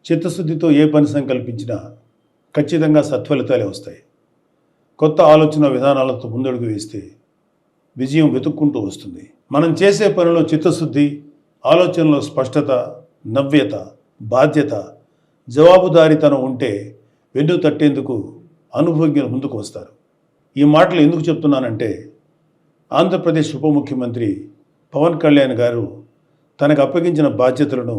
చిత్తశుద్ధితో ఏ పని సంకల్పించినా ఖచ్చితంగా సత్ఫలితాలే వస్తాయి. కొత్త ఆలోచన విధానాలతో ముందడుగు వేస్తే విజయం వెతుక్కుంటూ వస్తుంది. మనం చేసే పనిలో చిత్తశుద్ధి, ఆలోచనలో స్పష్టత, నవ్యత, బాధ్యత, జవాబుదారీతనం ఉంటే వెన్ను తట్టేందుకు అనుభవజ్ఞులు ముందుకు వస్తారు. ఈ మాటలు ఎందుకు చెప్తున్నానంటే, ఆంధ్రప్రదేశ్ ఉప ముఖ్యమంత్రి పవన్ కళ్యాణ్ గారు తనకు అప్పగించిన బాధ్యతలను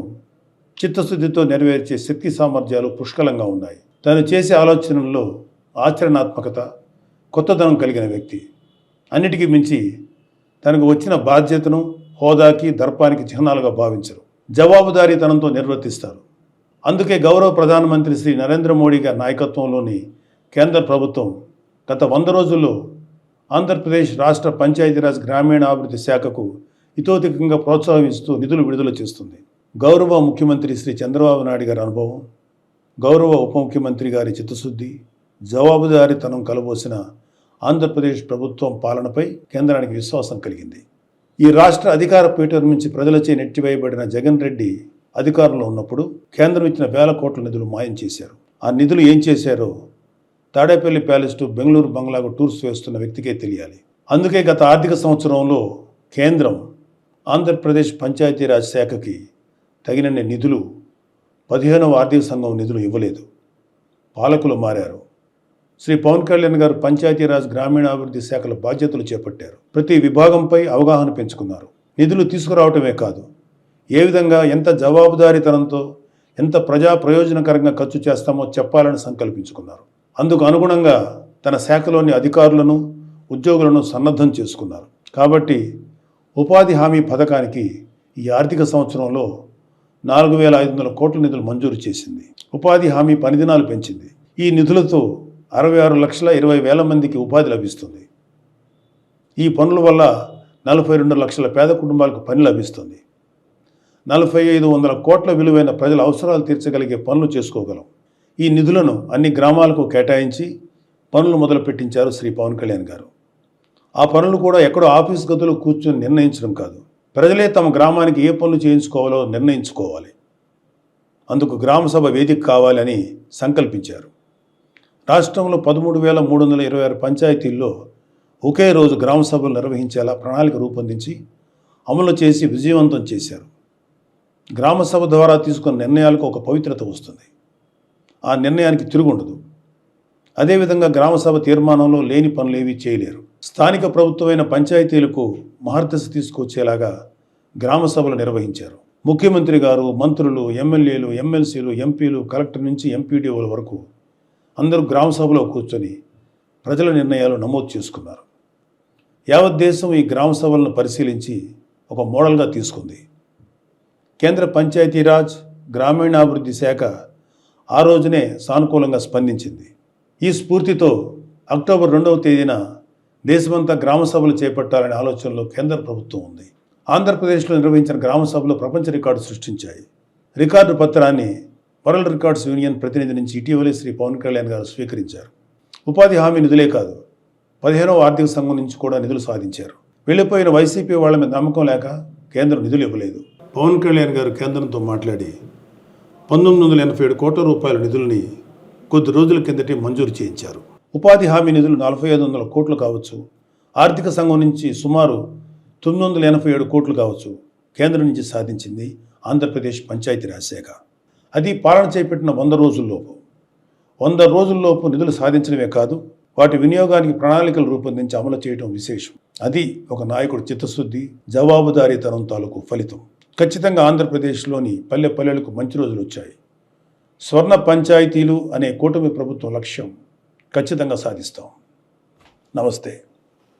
చిత్తశుద్ధితో నెరవేర్చే శక్తి సామర్థ్యాలు పుష్కలంగా ఉన్నాయి. తను చేసే ఆలోచనల్లో ఆచరణాత్మకత, కొత్తదనం కలిగిన వ్యక్తి. అన్నిటికీ మించి తనకు వచ్చిన బాధ్యతను హోదాకి, దర్పానికి చిహ్నాలుగా భావించరు. జవాబుదారీతనంతో నిర్వర్తిస్తారు. అందుకే గౌరవ ప్రధానమంత్రి శ్రీ నరేంద్ర మోడీ గారి నాయకత్వంలోని కేంద్ర ప్రభుత్వం గత 100 రోజుల్లో ఆంధ్రప్రదేశ్ రాష్ట్ర పంచాయతీరాజ్ గ్రామీణాభివృద్ధి శాఖకు ఇతోధికంగా ప్రోత్సాహిస్తూ నిధులు విడుదల చేస్తుంది. గౌరవ ముఖ్యమంత్రి శ్రీ చంద్రబాబు నాయుడు గారి అనుభవం, గౌరవ ఉప ముఖ్యమంత్రి గారి చిత్తశుద్ధి, జవాబుదారీతనం కలబోసిన ఆంధ్రప్రదేశ్ ప్రభుత్వం పాలనపై కేంద్రానికి విశ్వాసం కలిగింది. ఈ రాష్ట్ర అధికార పీఠం నుంచి ప్రజలచే నెట్టివేయబడిన జగన్ రెడ్డి అధికారంలో ఉన్నప్పుడు కేంద్రం ఇచ్చిన వేల కోట్ల నిధులు మాయం చేశారు. ఆ నిధులు ఏం చేశారో తాడేపల్లి ప్యాలెస్ టు బెంగళూరు బంగ్లాకు టూర్స్ వేస్తున్న వ్యక్తికే తెలియాలి. అందుకే గత ఆర్థిక సంవత్సరంలో కేంద్రం ఆంధ్రప్రదేశ్ పంచాయతీరాజ్ శాఖకి తగినన్ని నిధులు 15వ ఆర్థిక సంఘం నిధులు ఇవ్వలేదు. పాలకులు మారారు. శ్రీ పవన్ కళ్యాణ్ గారు పంచాయతీరాజ్ గ్రామీణాభివృద్ధి శాఖల బాధ్యతలు చేపట్టారు. ప్రతి విభాగంపై అవగాహన పెంచుకున్నారు. నిధులు తీసుకురావటమే కాదు, ఏ విధంగా ఎంత జవాబుదారీతనంతో ఎంత ప్రజా ప్రయోజనకరంగా ఖర్చు చేస్తామో చెప్పాలని సంకల్పించుకున్నారు. అందుకు అనుగుణంగా తన శాఖలోని అధికారులను, ఉద్యోగులను సన్నద్ధం చేసుకున్నారు. కాబట్టి ఉపాధి హామీ పథకానికి ఈ ఆర్థిక సంవత్సరంలో 4,500 కోట్ల నిధులు మంజూరు చేసింది. ఉపాధి హామీ పని దినాలు పెంచింది. ఈ నిధులతో 66,20,000 మందికి ఉపాధి లభిస్తుంది. ఈ పనుల వల్ల 42 లక్షల పేద కుటుంబాలకు పని లభిస్తుంది. 4,500 కోట్ల విలువైన ప్రజల అవసరాలు తీర్చగలిగే పనులు చేసుకోగలం. ఈ నిధులను అన్ని గ్రామాలకు కేటాయించి పనులు మొదలుపెట్టించారు శ్రీ పవన్ కళ్యాణ్ గారు. ఆ పనులు కూడా ఎక్కడో ఆఫీస్ గదులు కూర్చొని నిర్ణయించడం కాదు, ప్రజలే తమ గ్రామానికి ఏ పనులు చేయించుకోవాలో నిర్ణయించుకోవాలి. అందుకు గ్రామసభ వేదిక కావాలని సంకల్పించారు. రాష్ట్రంలో 13,326 పంచాయతీల్లో ఒకే రోజు గ్రామసభలు నిర్వహించేలా ప్రణాళిక రూపొందించి అమలు చేసి విజయవంతం చేశారు. గ్రామసభ ద్వారా తీసుకున్న నిర్ణయాలకు ఒక పవిత్రత వస్తుంది. ఆ నిర్ణయానికి తిరుగుండదు. అదేవిధంగా గ్రామసభ తీర్మానంలో లేని పనులు ఏవీ చేయలేరు. స్థానిక ప్రభుత్వమైన పంచాయతీలకు మహర్దశ తీసుకొచ్చేలాగా గ్రామసభలు నిర్వహించారు. ముఖ్యమంత్రి గారు, మంత్రులు, ఎమ్మెల్యేలు, ఎమ్మెల్సీలు, ఎంపీలు, కలెక్టర్ నుంచి ఎంపీడీఓల వరకు అందరూ గ్రామసభలో కూర్చొని ప్రజల నిర్ణయాలు నమోదు చేసుకున్నారు. యావత్ దేశం ఈ గ్రామసభలను పరిశీలించి ఒక మోడల్గా తీసుకుంది. కేంద్ర పంచాయతీరాజ్ గ్రామీణాభివృద్ధి శాఖ ఆ రోజునే సానుకూలంగా స్పందించింది. ఈ స్ఫూర్తితో అక్టోబర్ 2వ తేదీన దేశమంతా గ్రామసభలు చేపట్టాలనే ఆలోచనలో కేంద్ర ప్రభుత్వం ఉంది. ఆంధ్రప్రదేశ్లో నిర్వహించిన గ్రామసభలు ప్రపంచ రికార్డు సృష్టించాయి. రికార్డు పత్రాన్ని వరల్డ్ రికార్డ్స్ యూనియన్ ప్రతినిధి నుంచి ఇటీవలే శ్రీ పవన్ కళ్యాణ్ గారు స్వీకరించారు. ఉపాధి హామీ నిధులే కాదు, 15వ ఆర్థిక సంఘం నుంచి కూడా నిధులు సాధించారు. వెళ్ళిపోయిన వైసీపీ వాళ్ళ మీద నమ్మకం లేక కేంద్రం నిధులు ఇవ్వలేదు. పవన్ కళ్యాణ్ గారు కేంద్రంతో మాట్లాడి 1987 కోట్ల రూపాయల నిధుల్ని కొద్ది రోజుల కిందటే మంజూరు చేయించారు. ఉపాధి హామీ నిధులు 4,500 కోట్లు కావచ్చు, ఆర్థిక సంఘం నుంచి సుమారు 987 కోట్లు కావచ్చు, కేంద్రం నుంచి సాధించింది ఆంధ్రప్రదేశ్ పంచాయతీరాజ్ శాఖ. అది పాలన చేపట్టిన 100 రోజుల్లోపు. 100 రోజుల్లోపు నిధులు సాధించడమే కాదు, వాటి వినియోగానికి ప్రణాళికలు రూపొందించి అమలు చేయడం విశేషం. అది ఒక నాయకుడు చిత్తశుద్ధి, జవాబుదారీతనం తాలూకు ఫలితం. ఖచ్చితంగా ఆంధ్రప్రదేశ్లోని పల్లె పల్లెలకు మంచి రోజులు వచ్చాయి. స్వర్ణ పంచాయతీలు అనే కూటమి ప్రభుత్వం లక్ష్యం ఖచ్చితంగా సాధిస్తాం. నమస్తే.